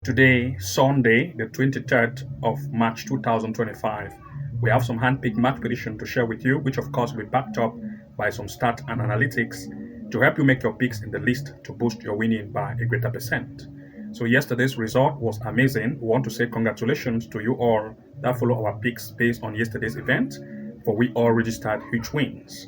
Today, Sunday, the 23rd of March 2025, we have some hand-picked match prediction to share with you, which of course will be backed up by some stats and analytics to help you make your picks in the list to boost your winning by a greater percent. So yesterday's result was amazing. We want to say congratulations to you all that follow our picks based on yesterday's event, for we all registered huge wins.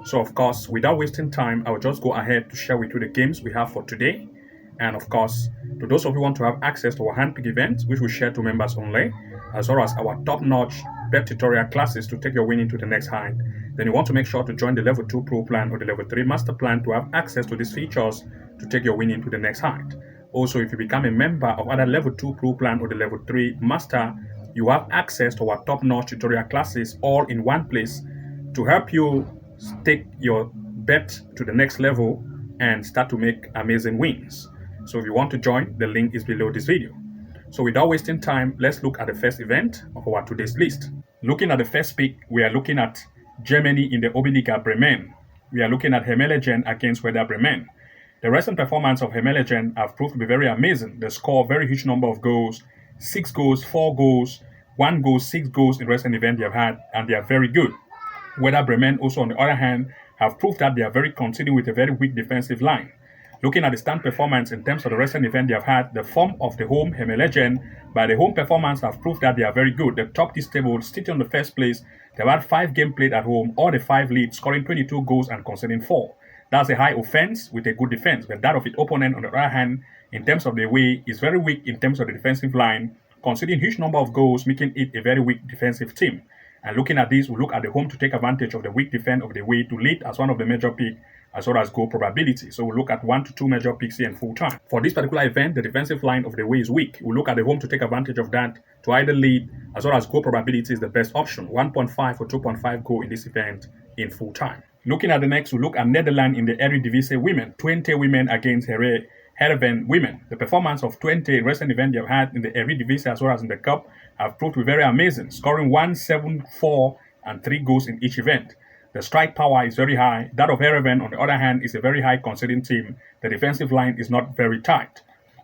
So of course, without wasting time, I will just go ahead to share with you the games we have for today. And of course, to those of you who want to have access to our handpick event, which we share to members only, as well as our top-notch bet tutorial classes to take your winning to the next height, then you want to make sure to join the level 2 pro plan or the level 3 master plan to have access to these features to take your winning to the next height. Also, if you become a member of either level 2 pro plan or the level 3 master, you have access to our top-notch tutorial classes all in one place to help you take your bet to the next level and start to make amazing wins. So if you want to join, the link is below this video. So without wasting time, let's look at the first event of our today's list. Looking at the first pick, we are looking at Germany in the Oberliga Bremen. We are looking at Hemelingen against Werder Bremen. The recent performance of Hemelingen have proved to be very amazing. They score a very huge number of goals, 6 goals, 4 goals, 1 goal, 6 goals in recent event they have had, and they are very good. Werder Bremen also, on the other hand, have proved that they are very conceding with a very weak defensive line. Looking at the stand performance in terms of the recent event they have had, the form of the home Hemelingen by the home performance have proved that they are very good. They top this table, sitting on the first place. They've had 5 games played at home, all the 5 leads, scoring 22 goals and conceding 4. That's a high offense with a good defense, but that of its opponent, on the other hand, in terms of the way, is very weak in terms of the defensive line, conceding huge number of goals, making it a very weak defensive team. And looking at this, we look at the home to take advantage of the weak defense of the way to lead as one of the major picks, as well as goal probability. So we'll look at 1 to 2 major picks here in full time. For this particular event, the defensive line of the way is weak. We'll look at the home to take advantage of that to either lead, as well as goal probability is the best option. 1.5 or 2.5 goal in this event in full time. Looking at the next, we'll look at Netherlands in the Eredivisie women. Twente women against Heerenveen women. The performance of Twente in recent event they have had in the Eredivisie as well as in the Cup have proved to be very amazing, scoring 1, 7, 4 and 3 goals in each event. The strike power is very high. That of Heerenveen, on the other hand, is a very high conceding team. The defensive line is not very tight.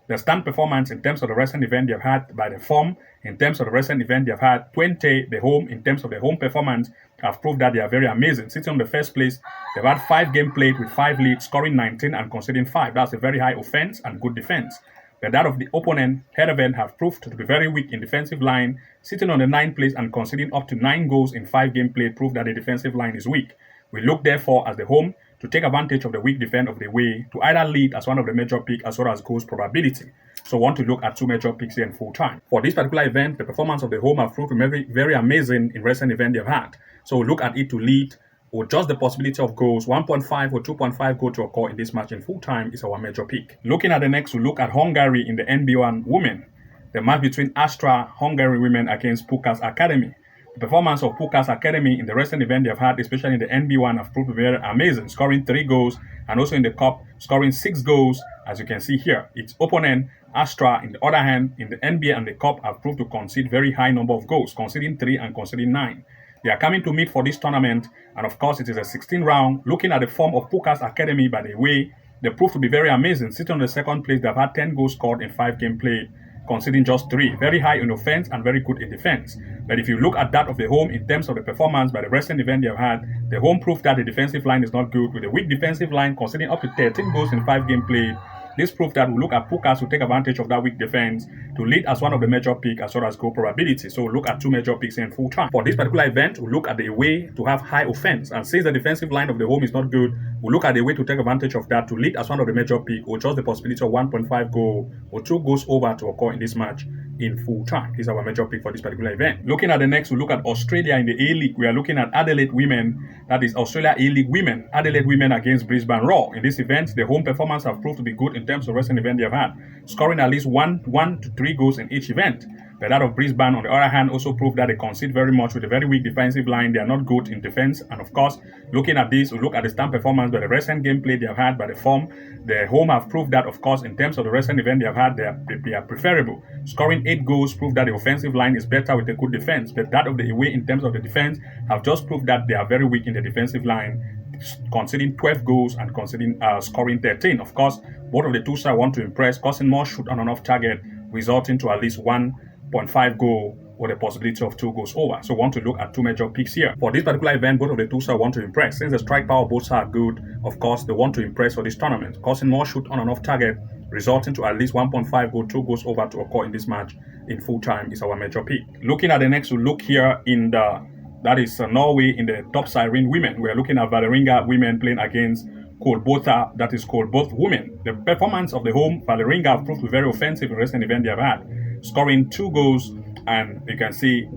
The stand performance in terms of the recent event they have had by the form, in terms of the recent event they have had, Twente, the home, in terms of the home performance, have proved that they are very amazing. Sitting on the first place, they've had 5 games played with 5 leads, scoring 19 and conceding 5. That's a very high offense and good defense. But that of the opponent, Heerenveen, have proved to be very weak in defensive line, sitting on the 9th place and conceding up to 9 goals in 5 games played, prove that the defensive line is weak. We look therefore as the home to take advantage of the weak defense of the way to either lead as one of the major picks as well as goals probability. So want to look at 2 major picks here in full time. For this particular event, the performance of the home have proved to be very, very amazing in recent event they've had. So we look at it to lead or just the possibility of goals, 1.5 or 2.5 goal to occur in this match in full time is our major pick. Looking at the next, we look at Hungary in the NB1 women. The match between Astra Hungary women against Puskas Academy. The performance of Puskas Academy in the recent event they have had, especially in the NB1, have proved very amazing, scoring 3 goals and also in the Cup, scoring 6 goals, as you can see here. Its opponent, Astra, in the other hand, in the NBA and the Cup, have proved to concede very high number of goals, conceding 3 and conceding 9. They are coming to meet for this tournament, and of course, it is a 16 round. Looking at the form of Puskas Academy, by the way, they proved to be very amazing. Sitting on the 2nd place, they have had 10 goals scored in 5 games played, conceding just 3. Very high in offense and very good in defense. But if you look at that of the home in terms of the performance by the recent event they have had, the home proved that the defensive line is not good, with a weak defensive line conceding up to 13 goals in 5 games played. This proved that we look at Puskas to take advantage of that weak defense to lead as one of the major picks as well as goal probability. So we look at 2 major picks in full time. For this particular event, we look at the way to have high offense. And since the defensive line of the home is not good, we look at the way to take advantage of that to lead as one of the major picks or just the possibility of 1.5 goal or 2 goals over to occur in this match in full time. This is our major pick for this particular event. Looking at the next, we look at Australia in the A-League. We are looking at Adelaide women, that is Australia A-League women, Adelaide women against Brisbane Roar. In this event, the home performance have proved to be good in terms of recent event they have had, scoring at least 1 to 3 goals in each event. But that of Brisbane, on the other hand, also proved that they concede very much with a very weak defensive line. They are not good in defense. And of course, looking at this, we look at the stand performance by the recent gameplay they have had by the form. The home have proved that, of course, in terms of the recent event they have had, they are preferable. Scoring 8 goals proved that the offensive line is better with a good defense. But that of the away in terms of the defense have just proved that they are very weak in the defensive line, conceding 12 goals and conceding scoring 13. Of course, both of the two sides want to impress, causing more shoot on and off target, resulting to at least 1.5 goal or the possibility of 2 goals over. So want to look at two major picks here. For this particular event, both of the two sides want to impress. Since the strike power both sides are good, of course, they want to impress for this tournament, causing more shoot on and off target, resulting to at least 1.5 goal, 2 goals over to occur in this match in full time is our major pick. Looking at the next, we look here in that is Norway in the top siren women. We are looking at Valerenga women playing against Kolbotn, that is Kolbotn women. The performance of the home Valerenga have proved to be very offensive in the recent event they have had, scoring 2 goals, and you can see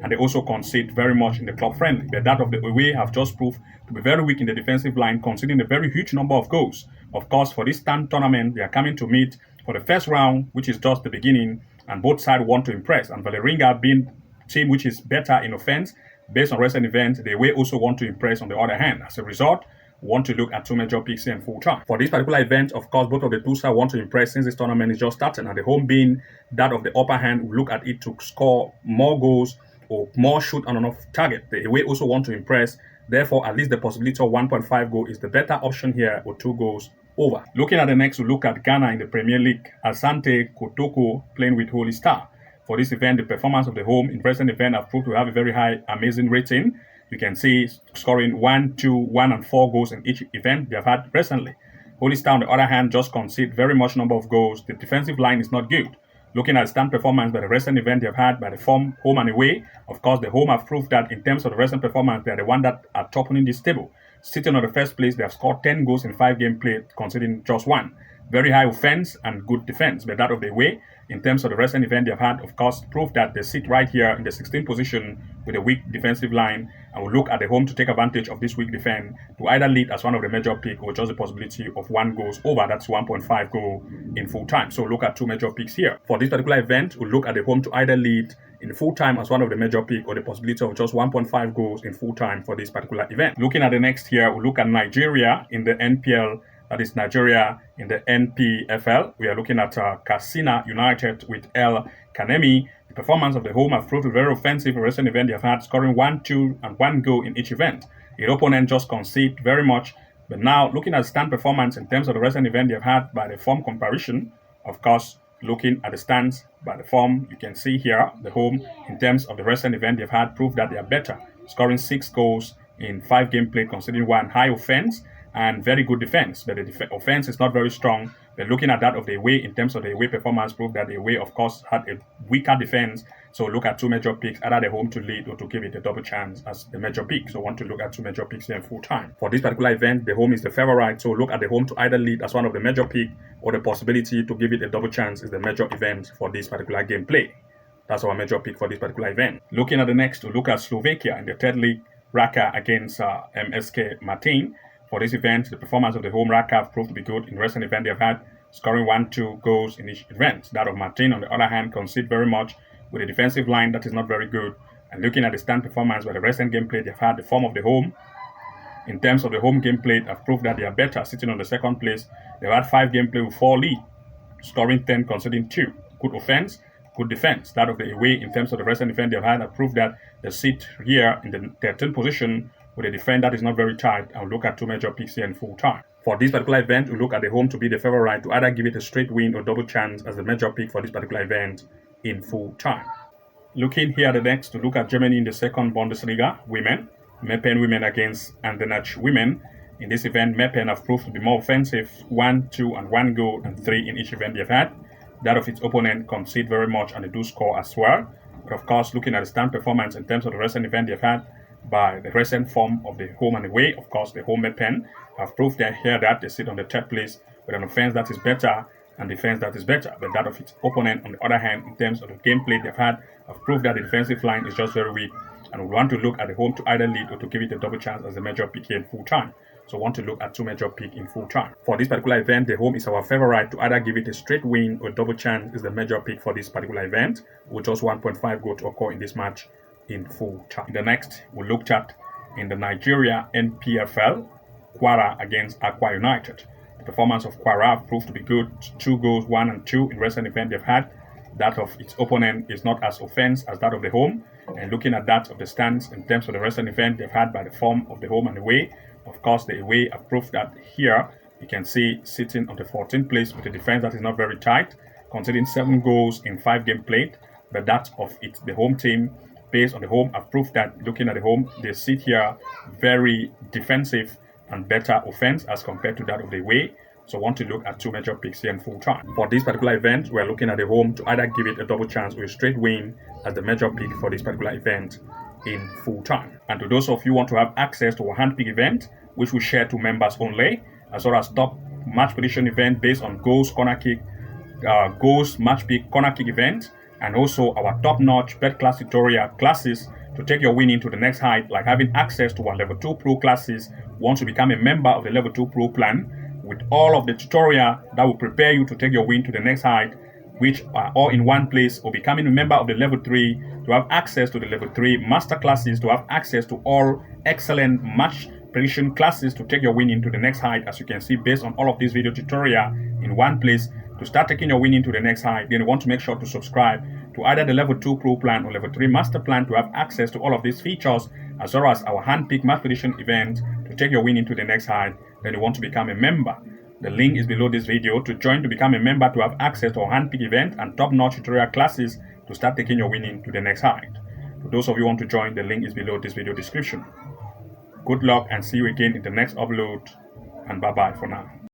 and they also concede very much in the club friendly. But that of the away have just proved to be very weak in the defensive line, conceding a very huge number of goals. Of course, for this tournament, they are coming to meet for the first round, which is just the beginning, and both sides want to impress. And Valerenga being team which is better in offense, based on recent events, they will also want to impress on the other hand. As a result, we want to look at two major picks here in full time. For this particular event, of course, both of the two sides want to impress since this tournament is just starting, and the home being that of the upper hand, we look at it to score more goals or more shoot on and off target. The away also want to impress. Therefore, at least the possibility of 1.5 goal is the better option here, or 2 goals over. Looking at the next, we look at Ghana in the Premier League. Asante Kotoko playing with Holy Star. For this event, the performance of the home in present event have proved to have a very high, amazing rating. You can see scoring 1, 2, 1, and 4 goals in each event they have had recently. Holy Star, on the other hand, just concede very much number of goals. The defensive line is not good. Looking at stand performance by the recent event they have had by the form home and away, of course, the home have proved that in terms of the recent performance, they are the one that are topping this table. Sitting on the first place, they have scored 10 goals in 5 games played, conceding just 1. Very high offense and good defense, but that of the way, in terms of the recent event they've had, of course, prove that they sit right here in the 16th position with a weak defensive line, and will look at the home to take advantage of this weak defense to either lead as one of the major pick or just the possibility of 1 goals over. That's 1.5 goal in full time. So look at two major picks here. For this particular event, we'll look at the home to either lead in full time as one of the major pick or the possibility of just 1.5 goals in full time for this particular event. Looking at the next here, we'll look at Nigeria in the NPL. That is Nigeria in the NPFL. We are looking at Katsina Utd with Kanemi. The performance of the home have proved to be very offensive in recent event they have had, scoring 1, 2, and 1 goal in each event. The opponent just concede very much. But now, looking at stand performance in terms of the recent event they have had by the form comparison, of course, looking at the stands by the form, you can see here the home in terms of the recent event they've had prove that they are better, scoring 6 goals in 5 games played, considering 1 high offense and very good defense. But the offense is not very strong. But looking at that of the away in terms of the away performance, prove that the away, of course, had a weaker defense. So look at two major picks, either the home to lead or to give it a double chance as the major pick. So want to look at two major picks here in full time. For this particular event, the home is the favorite. So look at the home to either lead as one of the major pick or the possibility to give it a double chance is the major event for this particular gameplay. That's our major pick for this particular event. Looking at the next, to look at Slovakia in the third league, Raca against MSK Martin. For this event, the performance of the home Raca have proved to be good in recent event they have had, scoring 1, 2 goals in each event. That of Martin, on the other hand, concede very much with a defensive line that is not very good. And looking at the stand performance by the recent gameplay they've had, the form of the home, in terms of the home gameplay, have proved that they are better, sitting on the second place. They've had 5 gameplay with 4 lead, scoring 10, conceding 2. Good offense, good defense. That of the away, in terms of the recent event they've had, have proved that they sit here in the 13th position with a defense that is not very tight, and we'll look at two major picks here in full time. For this particular event, we'll look at the home to be the favorite to either give it a straight win or double chance as the major pick for this particular event in full time. Looking here at the next, to look at Germany in the second Bundesliga, women. Meppen women against Andernach women. In this event, Meppen have proved to be more offensive, 1, 2, and 1 goal and 3 in each event they've had. That of its opponent concede very much, and they do score as well. But of course, looking at the stand performance in terms of the recent event they've had, by the recent form of the home and away, of course, the home Meppen have proved here that they sit on the third place with an offense that is better and defense that is better. But that of its opponent, on the other hand, in terms of the gameplay they've had, have proved that the defensive line is just very weak. And we want to look at the home to either lead or to give it a double chance as the major pick here in full time. So want to look at two major pick in full time. For this particular event, the home is our favorite to either give it a straight win or double chance is the major pick for this particular event, with just 1.5 goal to occur in this match in full time. The next we looked at in the Nigeria NPFL, Kwara against Akwa United. The performance of Kwara proved to be good, 2 goals, 1 and 2 in recent event they've had. That of its opponent is not as offense as that of the home. And looking at that of the stands in terms of the recent event they've had by the form of the home and away, of course the away have proved that here you can see sitting on the 14th place with a defense that is not very tight, conceding 7 goals in 5 games played, but that of the home team. Based on the home, I've proved that looking at the home, they sit here very defensive and better offense as compared to that of the away. So I want to look at 2 major picks here in full time. For this particular event, we're looking at the home to either give it a double chance or a straight win as the major pick for this particular event in full time. And to those of you who want to have access to our hand pick event, which we share to members only, as well as top match prediction event based on goals, corner kick, goals, match pick, corner kick event, and also our top-notch bet class tutorial classes to take your winning to the next height, like having access to our level 2 pro classes once you become a member of the level 2 pro plan, with all of the tutorial that will prepare you to take your win to the next height, which are all in one place, or becoming a member of the level 3 to have access to the level 3 master classes, to have access to all excellent match prediction classes to take your winning to the next height, as you can see based on all of these video tutorial in one place. To start taking your winning to the next height, then you want to make sure to subscribe to either the level 2 pro plan or level 3 master plan to have access to all of these features, as well as our hand-picked match prediction event to take your winning to the next height. Then you want to become a member. The link is below this video to join to become a member to have access to our hand-picked event and top-notch tutorial classes to start taking your winning to the next height. For those of you who want to join, the link is below this video description. Good luck and see you again in the next upload, and bye-bye for now.